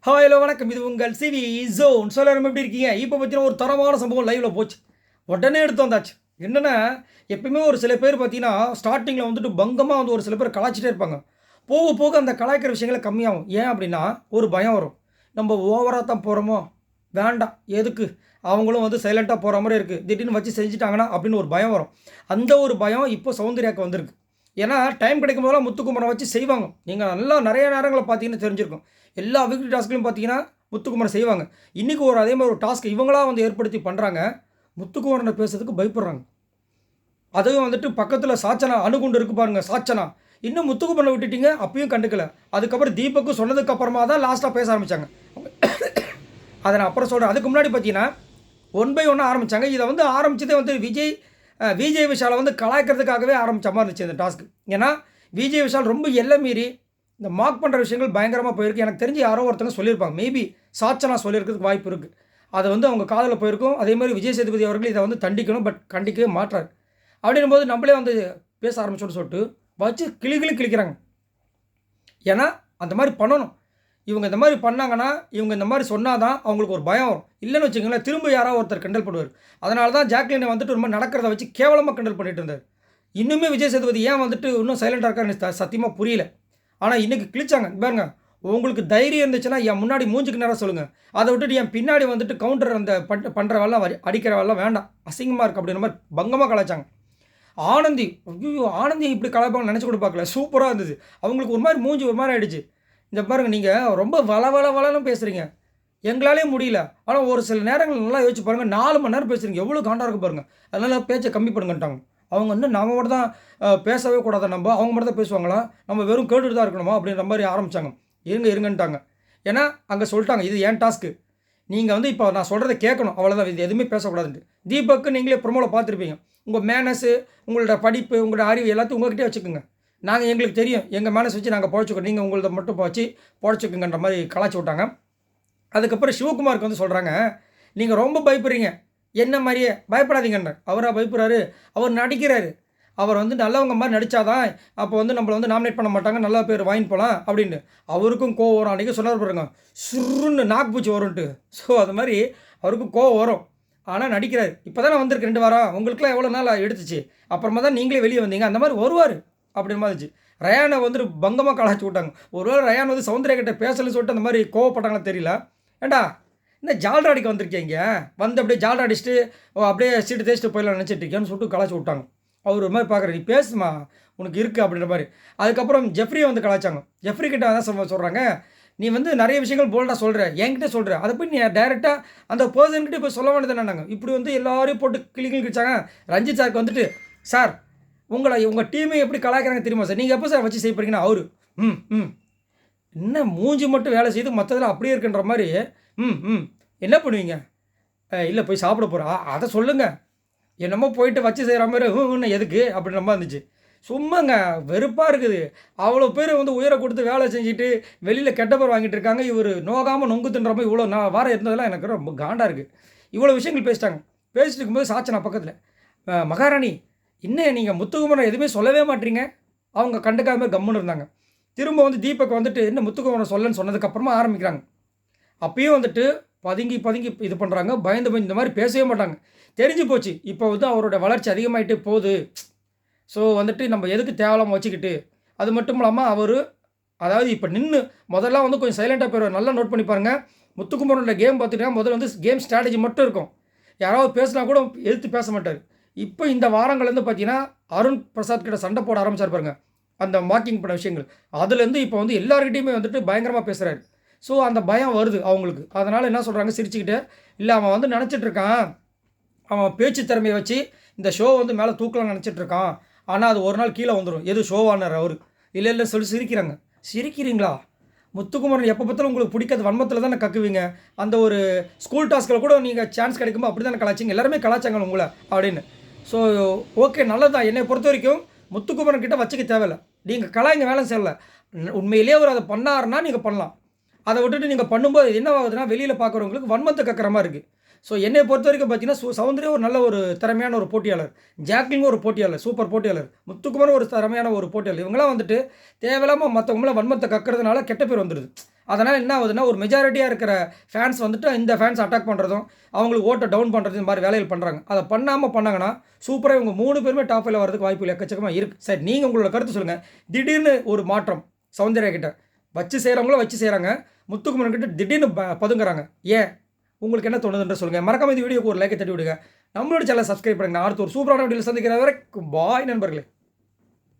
Hi hello வணக்கம். இது உங்கள் சிவி ஜோன். எல்லாரும் எப்படி இருக்கீங்க? இப்போ பார்த்தீங்கன்னா ஒரு தரமான சம்பவம் லைவில் போச்சு. உடனே எடுத்து வந்தாச்சு. என்னென்னா, எப்பயுமே ஒரு சில பேர் பார்த்தீங்கன்னா ஸ்டார்டிங்கில் வந்துட்டு பங்கமாக வந்து ஒரு சில பேர் கலாய்ச்சிட்டே இருப்பாங்க. போக போக அந்த கலாய்க்கிற விஷயங்கள் கம்மியாகும். ஏன் அப்படின்னா, ஒரு பயம் வரும். நம்ம ஓவராக தான் போகிறோமோ, வேண்டாம் எதுக்கு, அவங்களும் வந்து சைலண்ட்டாக போகிற மாதிரி இருக்குது, திடீர்னு வச்சு செஞ்சுட்டாங்கன்னா அப்படின்னு ஒரு பயம் வரும். அந்த ஒரு பயம் இப்போ சௌந்தர்யாவுக்கு வந்திருக்கு. ஏன்னா டைம் கிடைக்கும் போதெல்லாம் முத்துக்குமரன் வச்சு செய்வாங்க. நீங்கள் நல்லா நிறைய நேரங்களில் பார்த்தீங்கன்னா தெரிஞ்சிருக்கும். எல்லா வீக்லி டாஸ்க்லையும் பார்த்தீங்கன்னா முத்துக்குமரன் செய்வாங்க. இன்றைக்கி ஒரு அதே மாதிரி ஒரு டாஸ்க் இவங்களா வந்து ஏற்படுத்தி பண்ணுறாங்க. முத்துக்குமரனை பேசுறதுக்கு பயப்படுறாங்க. அதுவும் வந்துட்டு பக்கத்தில் சாச்சனா அணுகுண்டு இருக்கு பாருங்க, சாச்சனா இன்னும் முத்துக்குமரனை விட்டுட்டீங்க, அப்பயும் கண்டுக்கல. அதுக்கப்புறம் தீபக்கு சொன்னதுக்கு அப்புறமா தான் லாஸ்ட்டாக பேச ஆரம்பித்தாங்க. அதை நான் அப்புறம் சொல்கிறேன். அதுக்கு முன்னாடி பார்த்தீங்கன்னா 1 by 1 ஆரம்பித்தாங்க. இதை வந்து ஆரம்பித்ததே வந்து விஜய் விஷாலை வந்து கலாய்க்கிறதுக்காகவே ஆரம்பித்த மாதிரி இருந்துச்சு இந்த டாஸ்க்கு. ஏன்னா விஜய் விஷால் ரொம்ப எல்லை மீறி இந்த மார்க் பண்ணுற விஷயங்கள் பயங்கரமாக போயிருக்கு. எனக்கு தெரிஞ்சு யாரோ ஒருத்தங்க சொல்லியிருப்பாங்க. மேபி சாச்சனா சொல்லியிருக்கிறதுக்கு வாய்ப்பு இருக்குது. அதை வந்து அவங்க காதில் போயிருக்கும். அதே மாதிரி விஜய் சேதுபதி அவர்கள் இதை வந்து தண்டிக்கணும், பட் கண்டிக்கவே மாட்டார். அப்படின்னும் போது நம்மளே வந்து பேச ஆரம்பிச்சோன்னு சொல்லிட்டு வச்சு கிளிக்கிறாங்க. ஏன்னா அந்த மாதிரி பண்ணணும். இவங்க இந்த மாதிரி பண்ணாங்கன்னா, இவங்க இந்த மாதிரி சொன்னால் தான் அவங்களுக்கு ஒரு பயம் வரும். இல்லைன்னு வச்சுக்கோங்களேன், திரும்ப யாராவது ஒருத்தர் கிண்டல் பண்ணுவார். அதனால தான் ஜாக்லினை வந்துட்டு ரொம்ப நடக்கிறத வச்சு கேவலமாக கிண்டல் பண்ணிட்டு இருந்தார். இன்னுமே விஜய் சேதுபதி ஏன் வந்துட்டு இன்னும் சைலண்டாக இருக்காருன்னு சத்தியமாக புரியல. ஆனால் இன்றைக்கி கிழிச்சாங்க. பாருங்க, உங்களுக்கு தைரியம் இருந்துச்சுன்னா என் முன்னாடி மூஞ்சுக்கு நேரம் சொல்லுங்கள். அதை விட்டுட்டு என் பின்னாடி வந்துட்டு கவுண்டர் அந்த பண்ணுற வேலை அடிக்கிற வேலை வேண்டாம், அசிங்கமாக இருக்குது அப்படின்ற மாதிரி பங்கமாக கலாய்ச்சாங்க. ஆனந்தி, ஐயோ ஆனந்தி இப்படி கலாய்ப்பாங்க நினச்சி கூட பார்க்கல. சூப்பராக இருந்தது. அவங்களுக்கு ஒரு மாதிரி மூஞ்சி ஒரு மாதிரி ஆகிடுச்சு. இந்த பாருங்கள், நீங்கள் ரொம்ப வளன்னு பேசுகிறீங்க, எங்களாலே முடியல. ஆனால் ஒரு சில நேரங்கள் நல்லா யோசிச்சு பாருங்கள், 4 மணி நேரம் பேசுகிறீங்க, எவ்வளோ காண்டாக இருக்கு பாருங்கள். அதனால் பேச்சை கம்மி பண்ணுங்கன்ட்டாங்க. அவங்க இன்னும் நம்ம மட்டும் தான் பேசவே கூடாது, அவங்க மட்டும் தான் பேசுவாங்களா, நம்ம வெறும் கேட்டுட்டு தான் இருக்கணுமா அப்படின்ற மாதிரி ஆரம்பித்தாங்க. இருங்கன்ட்டாங்க. ஏன்னா அங்கே சொல்லிட்டாங்க, இது ஏன் டாஸ்க்கு, நீங்கள் வந்து இப்போ நான் சொல்கிறத கேட்கணும், அவ்வளோதான், இது எதுவுமே பேசக்கூடாதுன்ட்டு. தீபக்கு நீங்களே ப்ரொமோவில் பார்த்துருப்பீங்க. உங்கள் மேனஸு, உங்களோட படிப்பு, உங்களோட அறிவு எல்லாத்தையும் உங்கள்கிட்டே வச்சுக்கோங்க. நாங்கள் எங்களுக்கு தெரியும், எங்கள் மேனஸ் வச்சு நாங்கள் பொழைச்சிக்கோம், நீங்கள் உங்களத மட்டும் வச்சு பொழைச்சிக்கோங்கன்ற மாதிரி கலாச்சி விட்டாங்க. அதுக்கப்புறம் சிவகுமாருக்கு வந்து சொல்கிறாங்க, நீங்கள் ரொம்ப பயப்படுறீங்க, என்ன மாதிரியே பயப்படாதீங்கன்ற. அவராக பயப்படுறாரு, அவர் நடிக்கிறாரு. அவர் வந்து நல்லவங்க மாதிரி நடித்தாதான் அப்போ வந்து நம்மளை வந்து நாமினேட் பண்ண மாட்டாங்க, நல்லா பேர் வாங்கிட்டு போகலாம் அப்படின்னு. அவருக்கும் கோவம் வரும். அன்றைக்கி சொன்னார் பாருங்க, சுருன்னு நாக்குப்பூச்சி வரும்ன்ட்டு. ஸோ அது மாதிரி அவருக்கும் கோவம் வரும். ஆனால் நடிக்கிறார். இப்போ தானே வந்திருக்கு 2 வாரம், உங்களுக்குலாம் எவ்வளோ நாள் எடுத்துச்சு, அப்புறமா தான் நீங்களே வெளியே வந்தீங்க, அந்த மாதிரி வருவார் அப்படின்னு மாதிரிச்சு. ரயானை வந்துட்டு பங்கமாக கலாச்சி விட்டாங்க. ஒருவேளை ரயான் வந்து சௌந்தர்யா கிட்ட பேசலன்னு சொல்லிட்டு அந்த மாதிரி கோவப்பட்டாங்களா தெரியல. ஏண்டா இந்த ஜால்ராடிக்கு வந்திருக்கீங்க, வந்து அப்படியே ஜால்ரா அடிச்சுட்டு அப்படியே சீட்டு தேய்ச்சிட்டு போயிடலாம் நினச்சிட்டு இருக்கேன்னு சொல்லிட்டு கலாச்சி விட்டாங்க. அவர் ஒரு மாதிரி பார்க்குற, நீ பேசுமா உனக்கு இருக்குது அப்படின்ற மாதிரி. அதுக்கப்புறம் ஜெஃப்ரியை வந்து கலாச்சாங்க. ஜெஃப்ரி கிட்ட அதான் சொல்கிறாங்க, நீ வந்து நிறைய விஷயங்கள் போல்டாக சொல்கிற, என்கிட்ட சொல்கிற, அதை போய் நீ டைரெக்டாக அந்த பர்சன்கிட்ட போய் சொல்ல வேண்டியது என்னன்னாங்க. இப்படி வந்து எல்லாரையும் போட்டு கிழிச்சாங்க. ரஞ்சித் சாருக்கு வந்துட்டு, சார் உங்கள் டீமை எப்படி கலாய்க்கிறாங்க தெரியுமா சார், நீங்கள் எப்போ சார் வச்சு செய்ய போகிறீங்கன்னா அவரு என்ன மூஞ்சி மட்டும் வேலை செய்து மற்றதில் அப்படியே இருக்குன்ற மாதிரி. என்ன பண்ணுவீங்க, இல்லை போய் சாப்பிட போகிறா அதை சொல்லுங்கள், என்னமோ போயிட்டு வச்சு செய்கிற மாதிரி இன்னும் எதுக்கு அப்படின்ற மாதிரி இருந்துச்சு. சும்மாங்க வெறுப்பாக இருக்குது. அவ்வளோ பேர் வந்து உயரை கொடுத்து வேலை செஞ்சுட்டு வெளியில் கெட்ட பேர் வாங்கிட்டு இருக்காங்க. இவர் நோகாமல் நொங்கு தின்ற மாதிரி இவ்வளோ வாரம் இருந்ததெல்லாம் எனக்கு ரொம்ப காண்டாக இருக்குது. இவ்வளோ விஷயங்கள் பேசிட்டாங்க. பேசிட்டு இருக்கும்போது சாச்சனா பக்கத்தில், மகாராணி இன்னும் நீங்கள் முத்துக்குமரன் எதுவுமே சொல்லவே மாட்டீங்க. அவங்க கண்டுக்காம கம்முன்னு இருந்தாங்க. திரும்ப வந்து தீபக் வந்துட்டு என்ன முத்துக்குமரன் சொல்லன்னு சொன்னதுக்கப்புறமா ஆரம்பிக்கிறாங்க. அப்பயும் வந்துட்டு பதுங்கி இது பண்ணுறாங்க. பயந்து இந்த மாதிரி பேசவே மாட்டாங்க. தெரிஞ்சு போச்சு இப்போ வந்து அவரோட வளர்ச்சி அதிகமாகிட்டே போகுது. ஸோ வந்துட்டு நம்ம எதுக்கு தேவலாமல் வச்சுக்கிட்டு. அது மட்டும் இல்லாமல் அவர் அதாவது இப்போ முதல்ல வந்து கொஞ்சம் சைலண்ட்டாக போயிடுவார். நல்லா நோட் பண்ணி பாருங்கள். முத்துக்குமரனோட கேம் பார்த்துட்டீங்கன்னா முதல்ல வந்து கேம் ஸ்ட்ராட்டஜி மட்டும் இருக்கும். யாராவது பேசினா கூட எதிர்த்து பேச மாட்டார். இப்போ இந்த வாரங்கள்லேருந்து பார்த்தீங்கன்னா அருண் பிரசாத் கிட்ட சண்டை போட ஆரம்பிச்சார் பாருங்க, அந்த மார்க்கிங் பண்ண விஷயங்கள். அதுலேருந்து இப்போ வந்து எல்லாருக்கிட்டையுமே வந்துட்டு பயங்கரமாக பேசுகிறாரு. ஸோ அந்த பயம் வருது அவங்களுக்கு. அதனால் என்ன சொல்கிறாங்க, சிரிச்சுக்கிட்டு, இல்லை அவன் வந்து நினச்சிட்ருக்கான், அவன் பேச்சு திறமையை வச்சு இந்த ஷோ வந்து மேலே தூக்கலாம்னு நினச்சிட்ருக்கான், ஆனால் அது ஒரு நாள் கீழே வந்துடும், எது ஷோவானார் அவர். இல்லை சொல்லி சிரிக்கிறாங்க. சிரிக்கிறீங்களா, முத்துக்குமரன் எப்போ பார்த்தாலும் உங்களுக்கு பிடிக்காத வன்மத்தில் தானே கக்குவீங்க. அந்த ஒரு ஸ்கூல் டாஸ்கில் கூட நீங்கள் சான்ஸ் கிடைக்குமோ அப்படி தானே கலாச்சிங்க, எல்லாருமே கலாச்சாங்க உங்களை அப்படின்னு. ஸோ ஓகே, நல்லதுதான். என்னை பொறுத்த வரைக்கும் முத்துக்குமரன் கிட்ட வச்சுக்க தேவையில்லை, நீங்கள் கலாய்ங்க வேலை செய்யலை. உண்மையிலேயே அவர் அதை பண்ணாருன்னா நீங்கள் பண்ணலாம். அதை விட்டுட்டு நீங்கள் பண்ணும்போது என்ன ஆகுதுன்னா, வெளியில் பார்க்குறவங்களுக்கு வன்மத்தை கக்கிற மாதிரி இருக்குது. ஸோ என்னை பொறுத்த வரைக்கும் பார்த்தீங்கன்னா சௌந்தர்யா ஒரு நல்ல ஒரு திறமையான ஒரு போட்டியாளர், ஜாக்லின் ஒரு போட்டியாளர், சூப்பர் போட்டியாளர், முத்துக்குமரன் ஒரு திறமையான ஒரு போட்டியாளர். இவங்களாம் வந்துட்டு தேவையில்லாமல் மற்றவங்கள வன்மத்தை கக்கிறதுனால கெட்ட பேர் வந்துடுது. அதனால் என்ன ஆகுதுன்னா, ஒரு மெஜாரிட்டியாக இருக்கிற ஃபேன்ஸ் வந்துட்டு இந்த ஃபேன்ஸ் அட்டாக் பண்ணுறதும், அவங்களுக்கு ஓட்ட டவுன் பண்ணுறது இந்த மாதிரி வேலைகள் பண்ணுறாங்க. அதை பண்ணாங்கன்னா, சூப்பரா இவங்க 3 பேருமே டாப் 5ல வரதுக்கு வாய்ப்புகள் எக்கச்சக்கமா இருக்கு. சரி, நீங்க உங்களோட கருத்து சொல்லுங்க. திடீர்னு ஒரு மாற்றம் சௌந்தர்யா கிட்ட. வச்சு செய்றவங்களும் வச்சு செய்றாங்க. முத்துக்குமரன் கிட்ட திடீர்னு பதுங்குறாங்க. ஏன்? உங்களுக்கு என்ன தோணுதுன்ற சொல்லுங்க. மறக்காம இந்த வீடியோக்கு ஒரு லைக்க தட்டி விடுங்க. நம்மளோட சேனலை சப்ஸ்கிரைப் பண்ணுங்க. நான் அடுத்து ஒரு சூப்பரான வீடியோல சந்திக்கிற வரை பாய் நண்பர்களே.